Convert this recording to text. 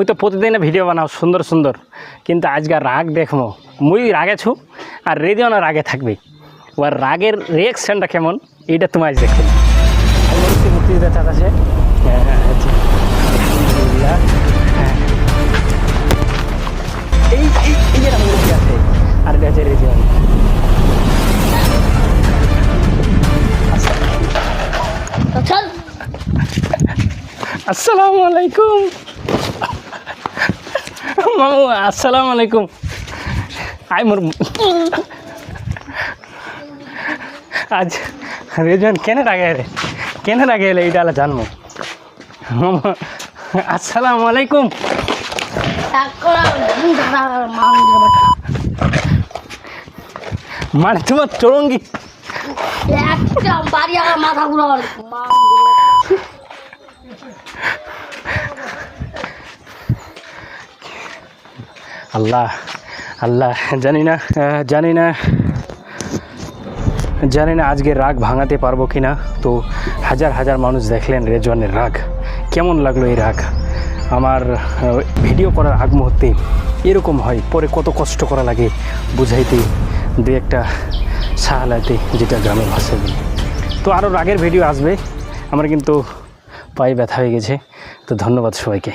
তো প্রতিদিনে ভিডিও বানাও সুন্দর সুন্দর, কিন্তু আজকে রাগ দেখবো। মুই রাগে ছু আর রেডিওনা রাগে থাকবে, ওর রাগের রিয়াকশানটা কেমন এইটা তুমি আজ দেখবে। মুক্তিযোদ্ধা চাঁদ আছে, হ্যাঁ আলহামদুলিল্লাহ। হ্যাঁ এই যেটা মূর্তি আছে আর এটা আছে রেডিওন। আসসালামু আলাইকুম মামু, আসসালামু আলাইকুম। আই মোর আজ রেজন কেন রাগে রে, কেন রাগে এলে এইটা জানবো। আসসালামু আলাইকুম। মানে তোমার চরঙ্গি আল্লাহ আল্লাহ, জানি না আজকে রাগ ভাঙাতে পারবো কি না। তো হাজার হাজার মানুষ দেখলেন রেজওয়ানের রাগ, কেমন লাগলো এই রাগ। আমার ভিডিও করার আগ মুহূর্তে এরকম হয়, পরে কত কষ্ট করা লাগে বুঝাইতে, দু একটা সাহালাতে, যেটা গ্রামের ভাষায় বলি। তো আরও রাগের ভিডিও আসবে। আমার কিন্তু পায়ে ব্যথা হয়ে গেছে। তো ধন্যবাদ সবাইকে।